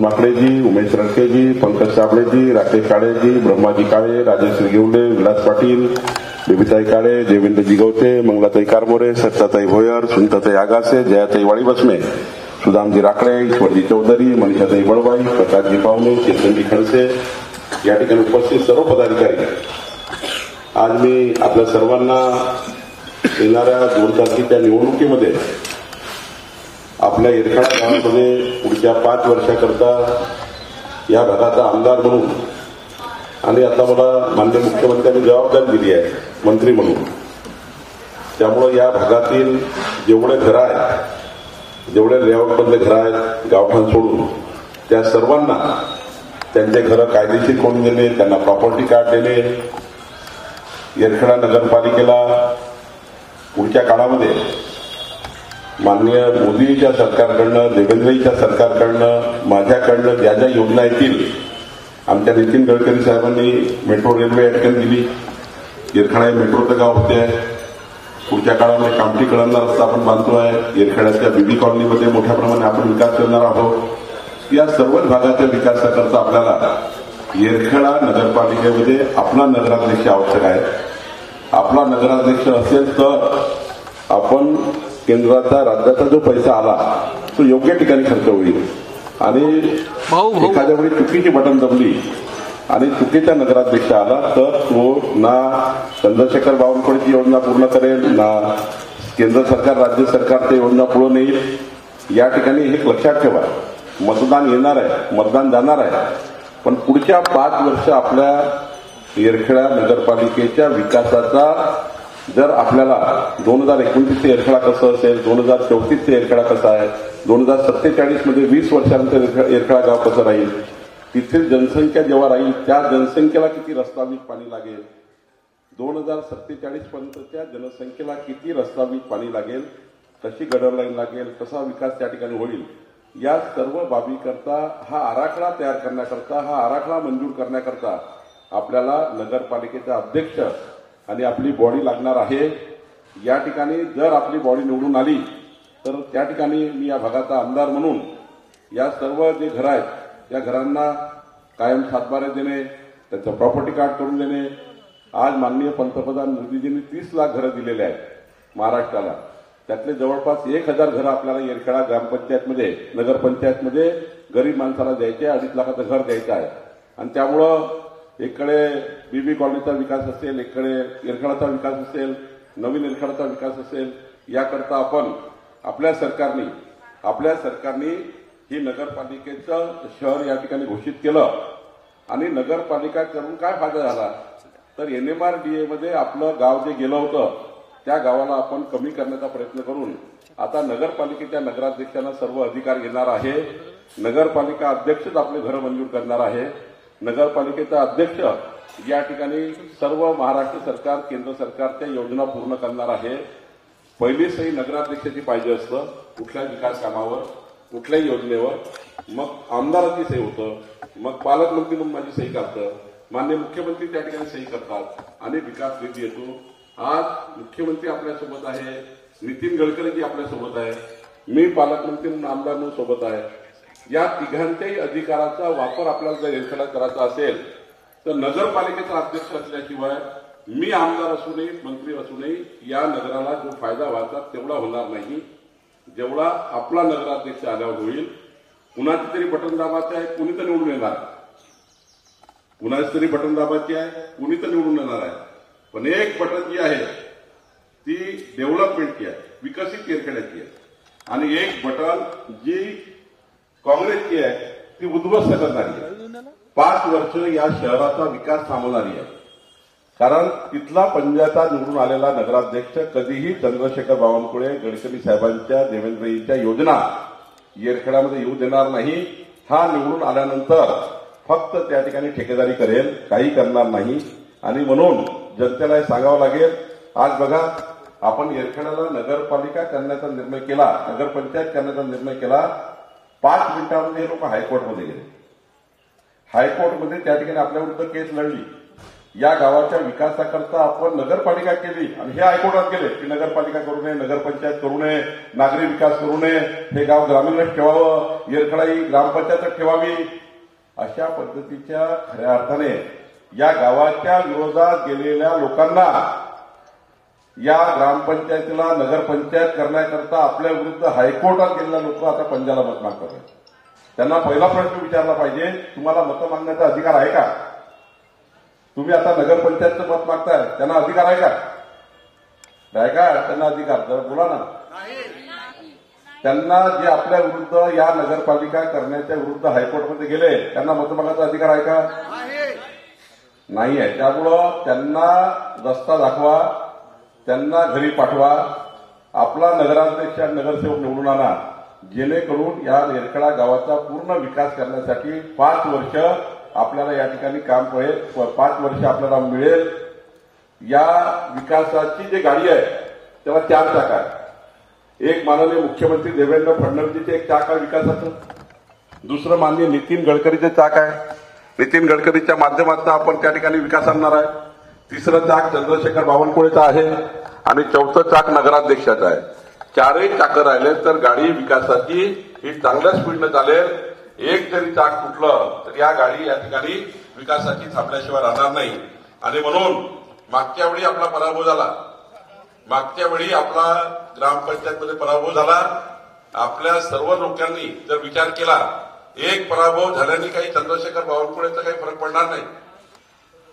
माकड़ेजी, उमेश रडकेजी, पंकज साबळेजी, राकेश काळेजी, ब्रह्माजी काळे, राजेश रिगेवडे, विलास पाटील, बेबीताई काळे, देवेंद्रजी गवते, मंगलाताई कारमोरे, सत्ताताई भोयर, सुनीताताई आगासे, जयाताई वाळीबसमे, सुदामजी राकडे, ईश्वरजी चौधरी, मनीषाताई बळवाई, प्रकाशजी पावणे, चेतनजी खडसे या ठिकाणी उपस्थित सर्व पदाधिकारी, आज मी आपल्या सर्वांना येणाऱ्या 2 तारखेच्या निवडणुकीमध्ये आपल्या येरखाडा गावामध्ये पुढच्या 5 वर्षाकरता या भागाचा आमदार म्हणून आणि आता मला माननीय मुख्यमंत्र्यांनी जबाबदारी दिली आहे मंत्री म्हणून, त्यामुळे या भागातील जेवढे घर आहेत, जेवढे लेआउटमधले घर आहेत गावठाण सोडून, त्या सर्वांना त्यांचे घरं कायदेशीर करून देणे, त्यांना प्रॉपर्टी कार्ड देणे, येरखेडा नगरपालिकेला पुढच्या काळामध्ये माननीय मोदींच्या सरकारकडनं, देवेंद्रजीच्या सरकारकडनं, माझ्याकडनं ज्या ज्या योजना येतील, आमच्या नितीन गडकरी साहेबांनी मेट्रो रेल्वे या ठिकाणी दिली, येरखेडा मेट्रोचं गाव होते आहे, पुढच्या काळामध्ये कामठी कळमना रस्ता आपण बांधतो आहे, येरखेड्याच्या बीबी कॉलनीमध्ये मोठ्या प्रमाणात आपण विकास करणार आहोत. या सर्वच भागाच्या विकासाकरता आपल्याला येरखेडा नगरपालिकेमध्ये आपला नगराध्यक्ष आवश्यक आहे. आपला नगराध्यक्ष असेल तर आपण केंद्राचा, राज्याचा जो पैसा आला तो योग्य ठिकाणी खर्च होईल. आणि एखाद्या वेळी चुकीची बटन दबली आणि चुकीचा नगराध्यक्ष आला तर तो ना चंद्रशेखर बावनकुळेची योजना पूर्ण करेल, ना केंद्र सरकार, राज्य सरकार ते योजना पुढे नेईल. या ठिकाणी हे लक्षात ठेवा, मतदान येणार आहे, मतदान जाणार आहे, पण पुढच्या 5 वर्ष आपल्या येरखेडा नगरपालिकेच्या विकासाचा जर आपल्याला 2029 येरखेडा कसं असेल, 2034 येरखेडा कसा आहे, 2047 मध्ये 20 वर्षानंतर येरखेडा गाव कसं राहील, तिथील जनसंख्या जेव्हा राहील त्या जनसंख्येला किती रस्तावीज पाणी लागेल, 2047 पर्यंतच्या जनसंख्येला किती रस्तावीज पाणी लागेल, कशी गटर लाईन लागेल, कसा विकास त्या ठिकाणी होईल, या सर्व बाबीकरता हा आराखडा तयार करण्याकरता, हा आराखडा मंजूर करण्याकरता आपल्याला नगरपालिकेचा अध्यक्ष आणि आपली बॉडी लागणार आहे. या ठिकाणी जर आपली बॉडी निवडून आली तर त्या ठिकाणी मी या भागाचा आमदार म्हणून या सर्व जे घर आहेत त्या घरांना कायम सातबारे देणे, त्याचं प्रॉपर्टी कार्ड करून देणे. आज माननीय पंतप्रधान मोदीजींनी 30 लाख घरं दिलेले आहेत महाराष्ट्राला, त्यातले जवळपास 1000 घरं आपल्याला येरखेडा ग्रामपंचायतमध्ये, नगरपंचायतमध्ये गरीब माणसाला द्यायचे, 2.5 लाखाचं घर द्यायचं आहे. आणि त्यामुळं एकडे बीबी कॉलनीचा विकास असेल, एकडे येरखेडाचा विकास असेल, नवीन येरखेडाचा विकास असेल, याकरता आपण आपल्या सरकारने ही नगरपालिकेचं शहर या ठिकाणी घोषित केलं. आणि नगरपालिका करून काय फायदा झाला तर NMRDA मध्ये आपलं गाव जे गेलं होतं त्या गावाला आपण कमी करण्याचा प्रयत्न करून आता नगरपालिकेच्या नगराध्यक्षांना सर्व अधिकार घेणार आहे. नगरपालिका अध्यक्षच आपले घरं मंजूर करणार आहे. नगरपालिकेचा अध्यक्ष या ठिकाणी सर्व महाराष्ट्र सरकार, केंद्र सरकारच्या योजना पूर्ण करणार आहे. पहिली सही नगराध्यक्षाची पाहिजे असतं कुठल्याही विकास कामावर, कुठल्याही योजनेवर, मग आमदाराची सही होतं, मग पालकमंत्री म्हणून माझी सही करतं, माननीय मुख्यमंत्री त्या ठिकाणी सही करतात आणि विकास निधी येतो. आज मुख्यमंत्री आपल्यासोबत आहे, नितीन गडकरीजी आपल्यासोबत आहे, मी पालकमंत्री म्हणून आमदार म्हणून सोबत आहे. या तिघांच्याही अधिकाराचा वापर आपल्याला जर येरखेडा करायचा असेल तर नगरपालिकेचा अध्यक्ष असल्याशिवाय मी आमदार असूनही, मंत्री असूनही या नगराला जो फायदा व्हायचा तेवढा होणार नाही जेवढा आपला नगराध्यक्ष आल्यावर होईल. कुणाची तरी बटन दाबायचं आहे, कुणी तर निवडून येणार, कुणाची तरी बटन दाबायची आहे, कुणी तर निवडून येणार आहे. पण एक बटन जी आहे ती डेव्हलपमेंटची आहे, विकसित येरखेड्याची आहे, आणि एक बटन जी काँग्रेसची आहे ती उद्ध्वस्त करणारी आहे. 5 वर्ष या शहराचा विकास थांबवणारी आहे. कारण तिथला पंजाचा निवडून आलेला नगराध्यक्ष कधीही चंद्रशेखर बावनकुळे, गडकरी साहेबांच्या, देवेंद्रजींच्या योजना येरखेड्यामध्ये येऊ देणार नाही. हा निवडून आल्यानंतर फक्त त्या ठिकाणी ठेकेदारी करेल, काही करणार नाही. आणि म्हणून जनतेला हे सांगावं लागेल. आज बघा, आपण येरखेड्याला नगरपालिका करण्याचा निर्णय केला, नगरपंचायत करण्याचा निर्णय केला, 5 मिनिटांमध्ये हे लोक हायकोर्टमध्ये गेले. हायकोर्टमध्ये त्या ठिकाणी आपल्या विरुद्ध केस लढली या गावाच्या विकासाकरता आपण नगरपालिका केली आणि हे हायकोर्टात गेले की नगरपालिका करू नये, नगरपंचायत करू नये, नागरी विकास करू नये, हे गाव ग्रामीणच ठेवावं, येरखेडा ही ग्रामपंचायत ठेवावी. अशा पद्धतीच्या खऱ्या अर्थाने या गावाच्या विरोधात गेलेल्या लोकांना या ग्रामपंचायतीला नगरपंचायत करण्याकरता आपल्या विरुद्ध हायकोर्टात गेलेल्या लोक आता पंजाला मत मागतात. त्यांना पहिला प्रश्न विचारला पाहिजे, तुम्हाला मतं मागण्याचा अधिकार आहे का? तुम्ही आता नगरपंचायतचं मत मागताय, त्यांना अधिकार आहे का? नाही का त्यांना अधिकार? जरा बोला ना. त्यांना जे आपल्या विरुद्ध या नगरपालिका करण्याच्या विरुद्ध हायकोर्टमध्ये गेले त्यांना मत मागण्याचा अधिकार आहे का? नाही आहे. त्यामुळं त्यांना रस्ता दाखवा, त्यांना घरी पाठवा, आपला नगराध्यक्ष आणि नगरसेवक निवडून आणा, जेणेकरून या येरखेडा गावाचा पूर्ण विकास करण्यासाठी 5 वर्ष आपल्याला या ठिकाणी काम करेल. 5 वर्ष आपल्याला मिळेल. या विकासाची जी गाडी आहे त्याला 4 चाक आहे. एक माननीय मुख्यमंत्री देवेंद्र फडणवीसचे एक चाक आहे विकासाचं, दुसरं माननीय नितीन गडकरीचे चाक आहे. नितीन गडकरीच्या माध्यमातून आपण त्या ठिकाणी विकास आणणार आहे. तिसरं चाक चंद्रशेखर बावनकुळेचं आहे आणि चौथं चाक नगराध्यक्षाचं आहे. 4ही चाकं राहिले तर गाडी विकासाची ही चांगल्या स्पीडनं चालेल. एक जरी चाक तुटलं तर या गाडी या ठिकाणी विकासाची थांबल्याशिवाय राहणार नाही. आणि म्हणून मागच्या वेळी आपला पराभव झाला, मागच्या वेळी आपला ग्रामपंचायतमध्ये पराभव झाला. आपल्या सर्व लोकांनी जर विचार केला, एक पराभव झाल्याने काही चंद्रशेखर बावनकुळेचा काही फरक पडणार नाही,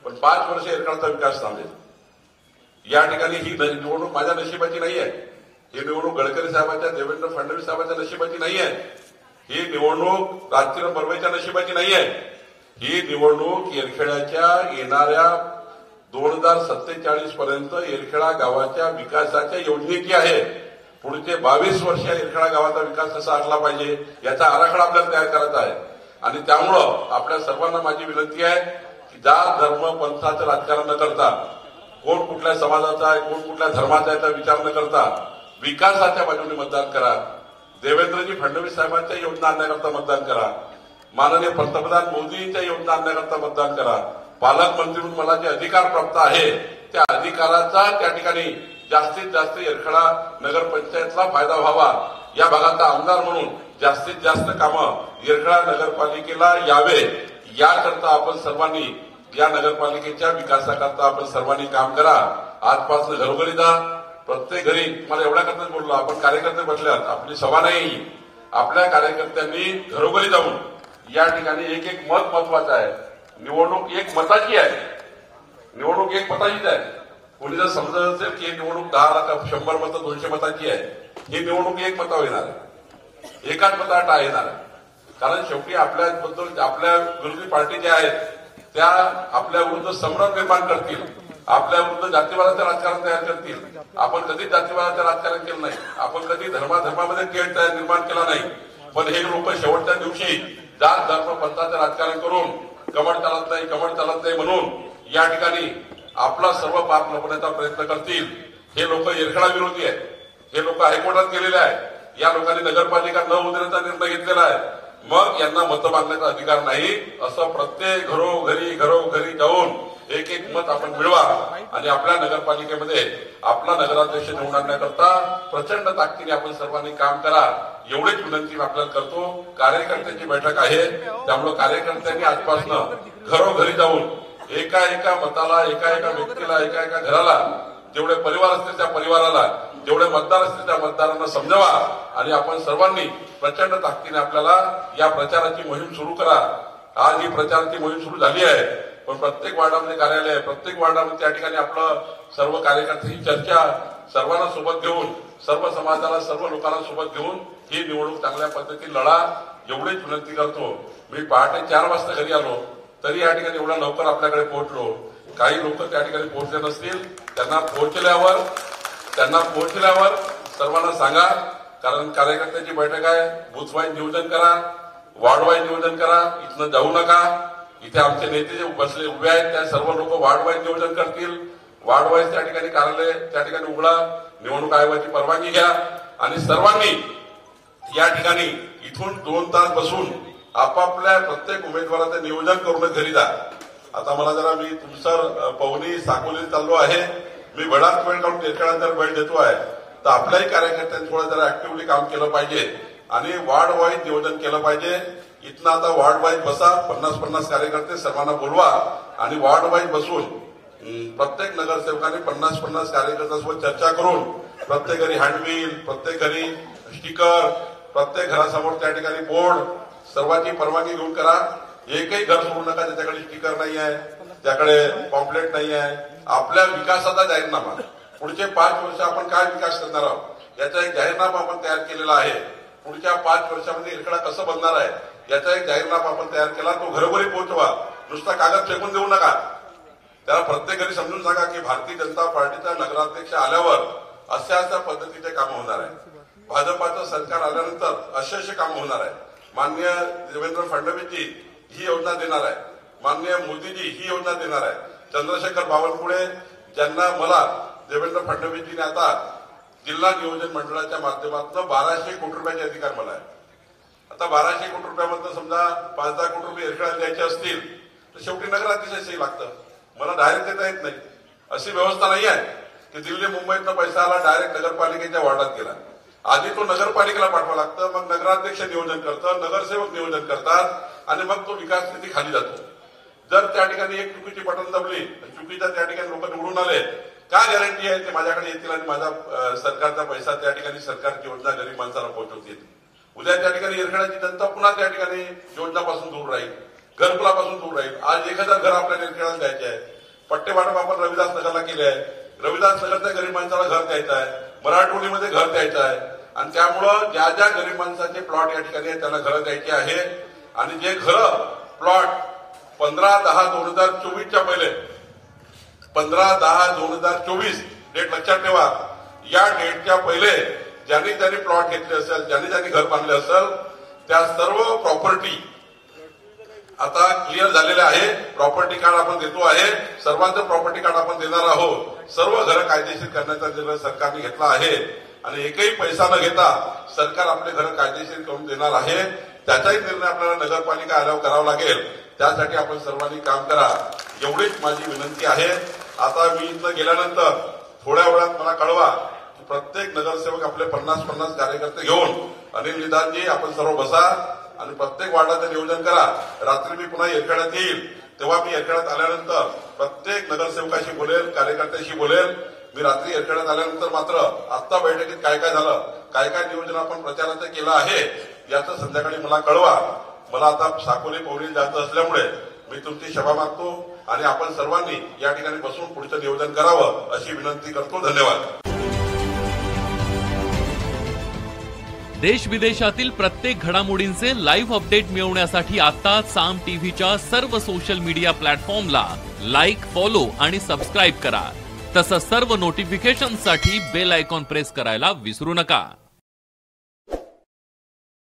पण 5 वर्ष येरखेडाचा विकास थांबेल. या ठिकाणी ही निवडणूक माझ्या नशिबाची नाही आहे, ही निवडणूक गडकरी साहेबांच्या, देवेंद्र फडणवीस साहेबांच्या नशिबाची नाही आहे, ही निवडणूक राजकिरण बर्वेच्या नशिबाची नाही आहे. ही निवडणूक येरखेड्याच्या येणाऱ्या 2047 पर्यंत येरखेडा गावाच्या विकासाच्या योजनेची आहे. पुढचे 22 वर्ष येरखेडा गावाचा विकास कसा असला पाहिजे याचा आराखडा आपल्याला तयार करायचा आहे. आणि त्यामुळं आपल्या सर्वांना माझी विनंती आहे की जात धर्म पंथाचं राजकारण न करता, कोण कुठल्या समाजाचा आहे, कोण कुठल्या धर्माचा आहे याचा विचार न करता विकासाच्या बाजूने मतदान करा. देवेंद्रजी फडणवीस साहेबांच्या योजना आणण्याकरता मतदान करा. माननीय पंतप्रधान मोदींच्या योजना आणण्याकरता मतदान करा. पालकमंत्री म्हणून मला जे अधिकार प्राप्त आहे त्या अधिकाराचा त्या ठिकाणी जास्तीत जास्त येरखेडा नगरपंचायतला फायदा व्हावा. या भागाचा आमदार म्हणून जास्तीत जास्त कामं येरखेडा नगरपालिकेला यावे याकरता आपण सर्वांनी या नगरपालिकेच्या विकासाकरता आपण सर्वांनी काम करा. आजपासून घरोघरी जा, प्रत्येक घरी. मला एवढ्या करताच बोललो, आपण कार्यकर्ते बसल्यात, आपली सभा नाही. आपल्या कार्यकर्त्यांनी घरोघरी जाऊन या ठिकाणी एक एक मत महत्वाचं आहे. निवडणूक एक मताची आहे, निवडणूक एक मताचीच आहे. कोणी जर समजत असेल की ही निवडणूक 10 लाख 100 मतं 200 मताची आहे, ही निवडणूक एक मतावर येणार आहे, एकाच मतावर टाळ येणार आहे. कारण शेवटी आपल्याबद्दल आपल्या विरोधी पार्टी ज्या आहेत त्या आपल्या विरुद्ध संभ्रम निर्माण करतील, आपल्या विरुद्ध जातीवादाचं राजकारण तयार करतील. आपण कधी जातीवादाचं राजकारण केलं नाही, आपण कधी धर्माधर्मामध्ये खेळ निर्माण केला नाही. पण हे लोक शेवटच्या दिवशी जात धर्म पंथाचं राजकारण करून कमळ चालत नाही, कमळ चालत नाही म्हणून या ठिकाणी आपला सर्व पाप लपवण्याचा प्रयत्न करतील. हे लोक येरखेडा विरोधी आहेत, हे लोक हायकोर्टात गेलेले आहेत. या लोकांनी नगरपालिका न उतरण्याचा निर्णय घेतलेला आहे. मग यांना मतं मागण्याचा अधिकार नाही. असं प्रत्येक घरोघरी जाऊन एक एक मत आपण मिळवा आणि आपल्या नगरपालिकेमध्ये आपला नगराध्यक्ष निवडून आणण्याकरता प्रचंड ताकदीने आपण सर्वांनी काम करा. एवढीच विनंती आपल्याला करतो. कार्यकर्त्यांची बैठक आहे, त्यामुळे कार्यकर्त्यांनी आजपासून घरोघरी जाऊन एका मताला, एका व्यक्तीला, एका घराला, जेवढे परिवार असतील त्या परिवाराला, जेवढे मतदार असतील त्या मतदारांना समजावा आणि आपण सर्वांनी प्रचंड ताकदीने आपल्याला या प्रचाराची मोहीम सुरू करा. आज ही प्रचाराची मोहीम सुरू झाली आहे, पण प्रत्येक वार्डामध्ये कार्यालय आहे, प्रत्येक वार्डामध्ये त्या ठिकाणी आपलं सर्व कार्यकर्त्यांची चर्चा, सर्वांना सोबत घेऊन, सर्व समाजाला, सर्व लोकांना सोबत घेऊन ही निवडणूक चांगल्या पद्धतीने लढा. एवढीच विनंती करतो. मी पहाटे 4 वाजता घरी आलो तरी या ठिकाणी एवढा लवकर आपल्याकडे पोहोचलो. काही लोक त्या ठिकाणी पोहोचले नसतील, त्यांना पोहोचल्यावर सर्वांना सांगा, कारण कार्यकर्त्यांची बैठक आहे. बूथ वाईज नियोजन करा, वार्ड वाईज नियोजन करा, इथनं जाऊ नका. इथे आमचे नेते जे बसले उभे आहेत त्या सर्व लोक वार्ड वाईज नियोजन करतील. वार्ड वाईज त्या ठिकाणी कार्यालय त्या ठिकाणी उघडा, निवडणूक आयोगाची परवानगी घ्या आणि सर्वांनी या ठिकाणी इथून 2 तास बसून आपापल्या प्रत्येक उमेदवाराचं नियोजन करून घरी जा. आता मला जरा मी तुमसर पवनी साकोली चाललो आहे, मी बराच वेळ काढून एकाला जर वेळ देतो आहे तर आपल्याही कार्यकर्त्यांनी थोडं जरा ऍक्टिव्हली काम केलं पाहिजे आणि वार्ड वाईज नियोजन केलं पाहिजे. इथनं आता वार्ड वाईज बसा, 50-50 कार्यकर्ते सर्वांना बोलवा आणि वार्ड वाईज बसून प्रत्येक नगरसेवकाने 50-50 कार्यकर्त्यांसोबत चर्चा करून प्रत्येक घरी हँडबिल, प्रत्येक घरी स्टिकर, प्रत्येक घरासमोर त्या ठिकाणी बोर्ड सर्वांची परवानगी घेऊन करा. एकही घर सोडू नका ज्याच्याकडे स्टिकर नाही आहे, त्याकडे पॉम्पलेट नाही आहे. आपल्या विकासाचा जाहीरनामा, पुढचे 5 वर्ष आपण काय विकास करणार आहोत याचा एक जाहीरनामा आपण तयार केलेला आहे. पुढच्या 5 वर्षामध्ये इरकडा कसं बनणार आहे याचा एक जाहीरनामा आपण तयार केला, तो घरोघरी पोहोचवा. नुसता कागद फेकून देऊ नका, त्याला प्रत्येक घरी समजून सांगा की भारतीय जनता पार्टीचा नगराध्यक्ष आल्यावर अशा पद्धतीचे काम होणार आहे. भाजपाचं सरकार आल्यानंतर असे काम होणार आहे. माननीय देवेंद्र फडणवीसजी ही योजना देणार आहे, माननीय मोदीजी ही योजना देणार आहे. चंद्रशेखर बावनकुळे ज्यांना मला देवेंद्र फडणवीसजीने आता जिल्हा नियोजन मंडळाच्या माध्यमातून 1200 कोटी रुपयाचे अधिकार मला आहे. आता 1200 कोटी रुपयामधून समजा 5-10 कोटी रुपये एरखेळ्यात द्यायचे असतील तर शेवटी नगराध्यक्षाशी लागतं, मला डायरेक्ट देता येत नाही. अशी व्यवस्था नाही आहे की दिल्ली मुंबईतनं पैसा आला डायरेक्ट नगरपालिकेच्या वार्डात गेला. आधी तो नगरपालिकेला पाठवावं लागतं, मग नगराध्यक्ष नियोजन करतं, नगरसेवक नियोजन करतात आणि मग तो विकास निधी खाली जातो. जर त्या ठिकाणी एक चुकीची बटन दबली, चुकीच्या त्या ठिकाणी लोक निवडून आले, काय गॅरंटी आहे ते माझ्याकडे येतील आणि माझा सरकारचा पैसा त्या ठिकाणी सरकारची योजना गरीब माणसाला पोहोचवतील. उद्या त्या ठिकाणी एरखेळ्याची जनता पुन्हा त्या ठिकाणी योजनापासून दूर राहील, घरकुलापासून दूर राहील. आज 1000 घर आपल्याला एरखेळ्याला द्यायचे आहे. पट्टे वाटप आपण रविदास नगरला केले आहे, रविदास नगरच्या गरीब माणसाला घर द्यायचं आहे, मराठवाडीमध्ये घर द्यायचं आहे आणि त्यामुळं ज्या ज्या गरीब माणसाचे प्लॉट या ठिकाणी आहेत त्यांना घरं द्यायची आहे. आणि जे घरं प्लॉट 15/10/2024च्या पहिले 15/10/2024 डेट लक्षात ठेवा. या डेटच्या पहिले ज्यांनी प्लॉट घेतले असेल, ज्यांनी घर बांधले असेल त्या सर्व प्रॉपर्टी आता क्लिअर झालेल्या आहे. प्रॉपर्टी कार्ड आपण देतो आहे, सर्वांचं प्रॉपर्टी कार्ड आपण देणार आहोत. सर्व घरं कायदेशीर करण्याचा निर्णय सरकारने घेतला आहे आणि एकही पैसा न घेता सरकार आपले घरं कायदेशीर करून देणार आहे. त्याचाही निर्णय आपल्याला नगरपालिका आल्यावर करावा लागेल. त्यासाठी आपण सर्वांनी काम करा, एवढीच माझी विनंती आहे. आता मी इथं गेल्यानंतर थोड्या वेळात मला कळवा की प्रत्येक नगरसेवक आपले 50-50 कार्यकर्ते घेऊन अनिल निदानजी आपण सर्व बसा आणि प्रत्येक वार्डाचं नियोजन करा. रात्री मी पुन्हा एरखेळ्यात येईल, तेव्हा मी एरखेळ्यात आल्यानंतर प्रत्येक नगरसेवकाशी बोलेल, कार्यकर्त्याशी बोलेल. मी रात्री एरखेळ्यात आल्यानंतर मात्र आत्ता बैठकीत काय काय झालं, काय काय नियोजन आपण प्रचाराचं केलं आहे याचं संध्याकाळी मला कळवा. मला आता साकोली पवनी जायचं असल्यामुळे मी तुमची क्षमा मागतो आणि आपण सर्वांनी या ठिकाणी बसून पुढचं नियोजन करावं अशी विनंती करतो. धन्यवाद. देश विदेशातील प्रत्येक घडामोडींचे लाईव्ह अपडेट मिळवण्यासाठी आता साम टीव्हीच्या सर्व सोशल मीडिया प्लॅटफॉर्मला लाईक, फॉलो आणि सबस्क्राईब करा. तसंच सर्व नोटिफिकेशनसाठी बेल आयकॉन प्रेस करायला विसरू नका.